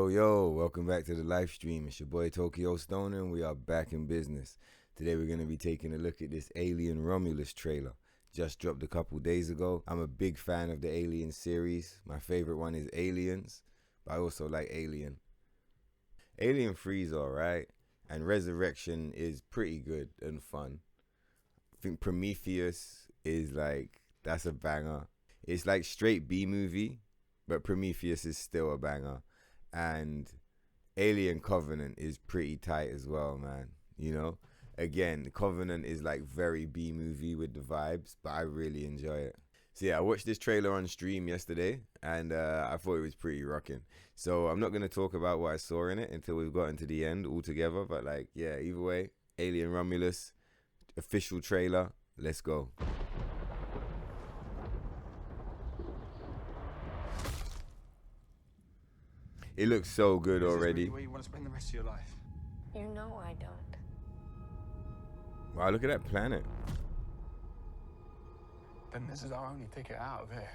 Yo, welcome back to the live stream. It's your boy Tokyo Stoner, and we are back in business. Today we're going to be taking a look at this Alien Romulus trailer. Just dropped a couple days ago. I'm a big fan of the Alien series. My favorite one is Aliens, but I also like Alien. Alien 3 is alright, and Resurrection is pretty good and fun. I think Prometheus is that's a banger. It's like straight B movie, but Prometheus is still a banger. And Alien Covenant is pretty tight as well, man. You know, again, Covenant is like very B movie with the vibes, but I really enjoy it. So yeah, I watched this trailer on stream yesterday, and I thought it was pretty rocking. So I'm not going to talk about what I saw in it until we've gotten to the end altogether. But yeah, either way, Alien Romulus, official trailer. Let's go. It looks so good already. Is this really where you want to spend the rest of your life? You know I don't. Wow, look at that planet. Then this is our only ticket out of here.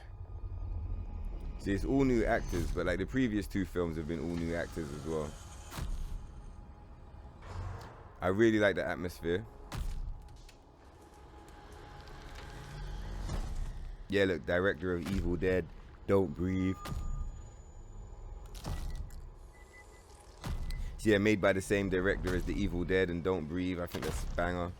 See, it's all new actors, but like the previous two films have been all new actors as well. I really like the atmosphere. Yeah, look, director of Evil Dead, Don't Breathe. So yeah, made by the same director as The Evil Dead and Don't Breathe. I think that's a banger.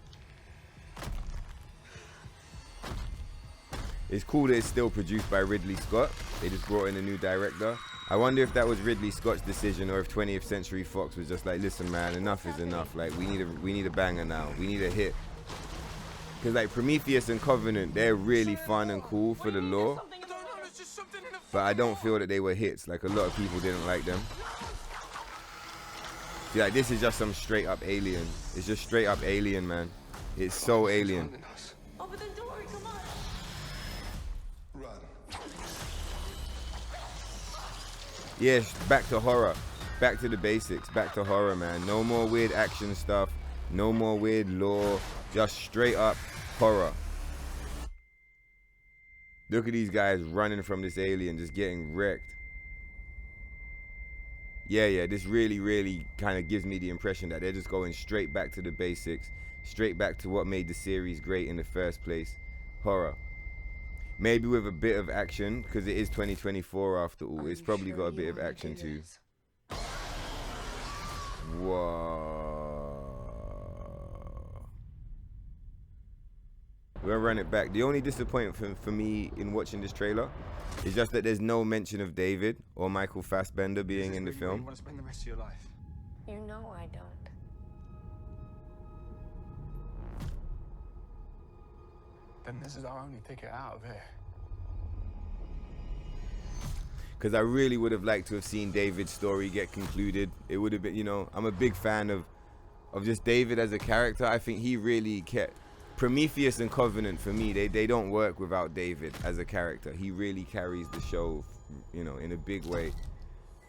It's cool that it's still produced by Ridley Scott. They just brought in a new director. I wonder if that was Ridley Scott's decision, or if 20th Century Fox was just like, listen man, enough is enough. Like we need a banger now. We need a hit. Because like Prometheus and Covenant, they're really fun and cool for the lore. But I don't feel that they were hits. Like a lot of people didn't like them. See, like this is just some straight up Alien. It's just straight up Alien, man. It's so Alien. Open the door, come on. Run. Yes, back to horror. Back to the basics. Back to horror, man. No more weird action stuff. No more weird lore. Just straight up horror. Look at these guys running from this alien, just getting wrecked. Yeah, this really kind of gives me the impression that they're just going straight back to the basics, straight back to what made the series great in the first place, horror. Maybe with a bit of action, because it is 2024 after all. It's probably got a bit of action too. Whoa. We're gonna run it back. The only disappointment for me in watching this trailer is just that there's no mention of David or Michael Fassbender being in the film. You want to spend the rest of your life? You know I don't. Then this is our only ticket out of here. Because I really would have liked to have seen David's story get concluded. It would have been, you know, I'm a big fan of just David as a character. I think he really kept... Prometheus and Covenant, for me, they don't work without David as a character. He really carries the show, you know, in a big way.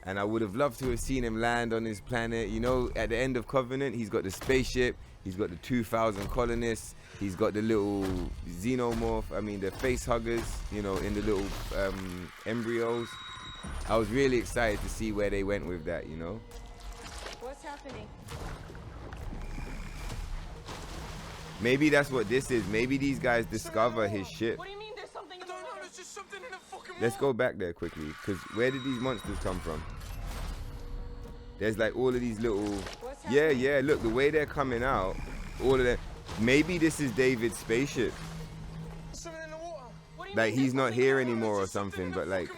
And I would have loved to have seen him land on his planet. You know, at the end of Covenant, he's got the spaceship. He's got the 2,000 colonists. He's got the little xenomorph, the face huggers, you know, in the little embryos. I was really excited to see where they went with that, you know. What's happening? Maybe that's what this is. Maybe these guys discover his ship. What do you mean there's something in the wall? There's just something in the fucking Let's go back there quickly, because where did these monsters come from? There's like all of these little... Yeah, look, the way they're coming out, all of them. Maybe this is David's spaceship. Something in the water. What do you Like mean he's not here anymore or something, but like...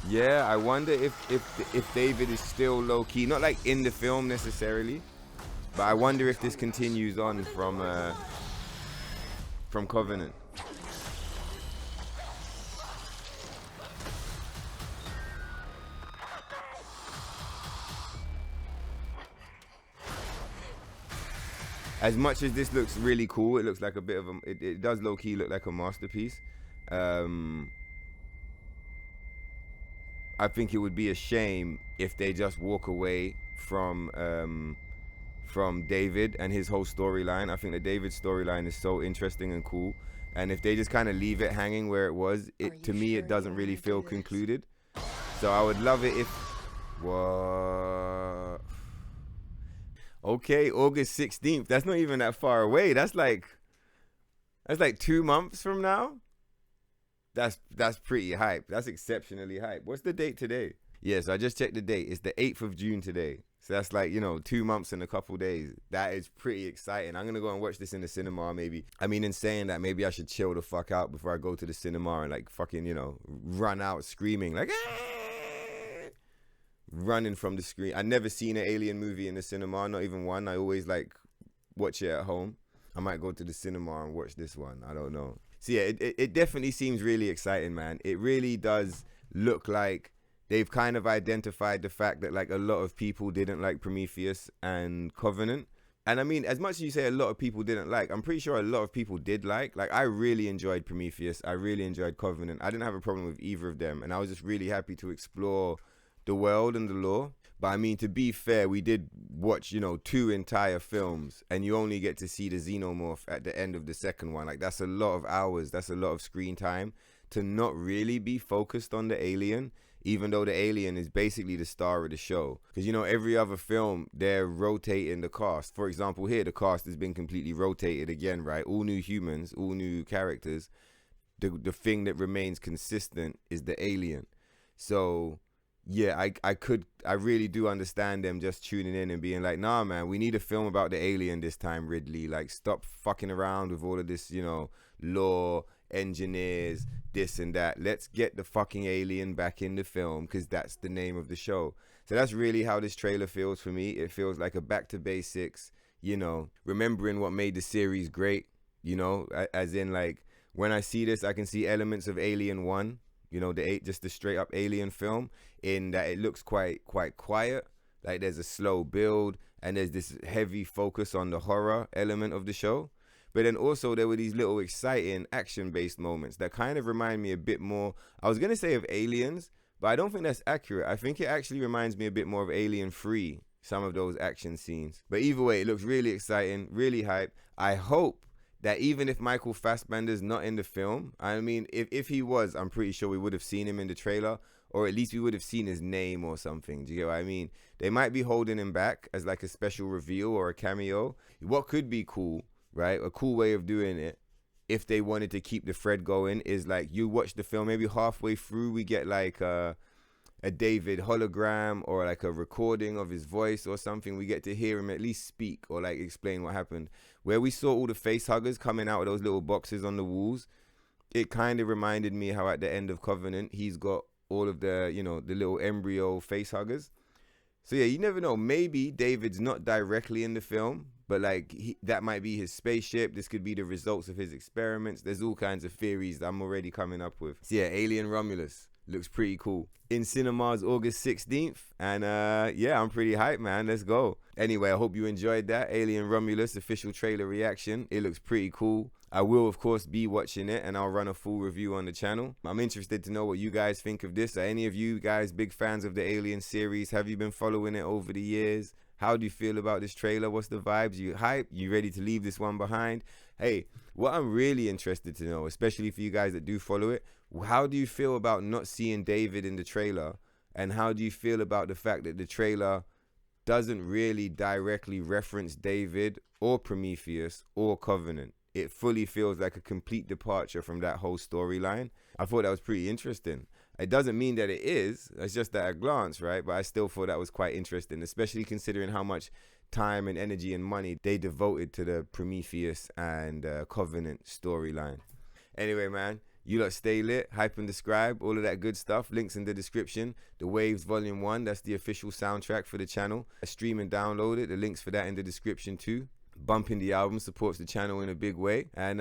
Yeah, I wonder if David is still low-key. Not like in the film necessarily. But I wonder if this continues on from Covenant. As much as this looks really cool, it looks like a bit of a... It does low-key look like a masterpiece. I think it would be a shame if they just walk away from David and his whole storyline. I think the David storyline is so interesting and cool, and if they just kind of leave it hanging where it was, to me it doesn't really feel concluded. So I would love it if... What? Okay, August 16th. That's not even that far away. That's like 2 months from now. That's pretty hype. That's exceptionally hype. What's the date today? Yes, I just checked the date. It's the 8th of June today. So that's like, 2 months and a couple days. That is pretty exciting. I'm going to go and watch this in the cinema maybe. I mean, in saying that, maybe I should chill the fuck out before I go to the cinema and like fucking, run out screaming like, running from the screen. I never seen an alien movie in the cinema, not even one. I always like watch it at home. I might go to the cinema and watch this one. I don't know. So yeah, it definitely seems really exciting, man. It really does look like they've kind of identified the fact that like a lot of people didn't like Prometheus and Covenant. And I mean, as much as you say a lot of people didn't like, I'm pretty sure a lot of people did like. Like, I really enjoyed Prometheus. I really enjoyed Covenant. I didn't have a problem with either of them. And I was just really happy to explore the world and the lore. But I mean, to be fair, we did watch, 2 entire films, and you only get to see the xenomorph at the end of the second one. Like, that's a lot of hours. That's a lot of screen time to not really be focused on the alien, even though the alien is basically the star of the show. Because, every other film, they're rotating the cast. For example, here, the cast has been completely rotated again, right? All new humans, all new characters. The thing that remains consistent is the alien. So... yeah, I really do understand them just tuning in and being like, nah, man, we need a film about the alien this time, Ridley. Like, stop fucking around with all of this, lore, engineers, this and that. Let's get the fucking alien back in the film because that's the name of the show. So that's really how this trailer feels for me. It feels like a back to basics, remembering what made the series great, as in, like, when I see this, I can see elements of Alien 1. Just the straight up alien film, in that it looks quite quiet. Like, there's a slow build and there's this heavy focus on the horror element of the show. But then also there were these little exciting action-based moments that kind of remind me a bit more, I was going to say of Aliens, but I don't think that's accurate. I think it actually reminds me a bit more of Alien 3, some of those action scenes. But either way, it looks really exciting, really hype. I hope that even if Michael Fassbender's not in the film, I mean, if he was, I'm pretty sure we would have seen him in the trailer, or at least we would have seen his name or something. Do you get what I mean? They might be holding him back as like a special reveal or a cameo. What could be cool, right? A cool way of doing it, if they wanted to keep the thread going, is like you watch the film, maybe halfway through we get like a David hologram or like a recording of his voice or something. We get to hear him at least speak or like explain what happened. Where we saw all the face huggers coming out of those little boxes on the walls, it kind of reminded me how at the end of Covenant, he's got all of the, the little embryo face huggers. So yeah, you never know. Maybe David's not directly in the film, but like that might be his spaceship. This could be the results of his experiments. There's all kinds of theories that I'm already coming up with. So yeah, Alien Romulus looks pretty cool. In cinemas August 16th. And yeah, I'm pretty hyped, man. Let's go. Anyway, I hope you enjoyed that Alien Romulus official trailer reaction. It looks pretty cool. I will, of course, be watching it, and I'll run a full review on the channel. I'm interested to know what you guys think of this. Are any of you guys big fans of the Alien series? Have you been following it over the years? How do you feel about this trailer? What's the vibes? You hype? You ready to leave this one behind? Hey, what I'm really interested to know, especially for you guys that do follow it, how do you feel about not seeing David in the trailer? And how do you feel about the fact that the trailer doesn't really directly reference David or Prometheus or Covenant? It fully feels like a complete departure from that whole storyline. I thought that was pretty interesting. It doesn't mean that it is. It's just at a glance, right? But I still thought that was quite interesting, especially considering how much time and energy and money they devoted to the Prometheus and Covenant storyline. Anyway, man, you lot stay lit, hype and describe, all of that good stuff. Links in the description. The Waves Volume 1, that's the official soundtrack for the channel. Stream and download it. The links for that in the description too. Bumping the album supports the channel in a big way. And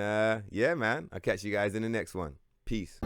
yeah, man, I'll catch you guys in the next one. Peace.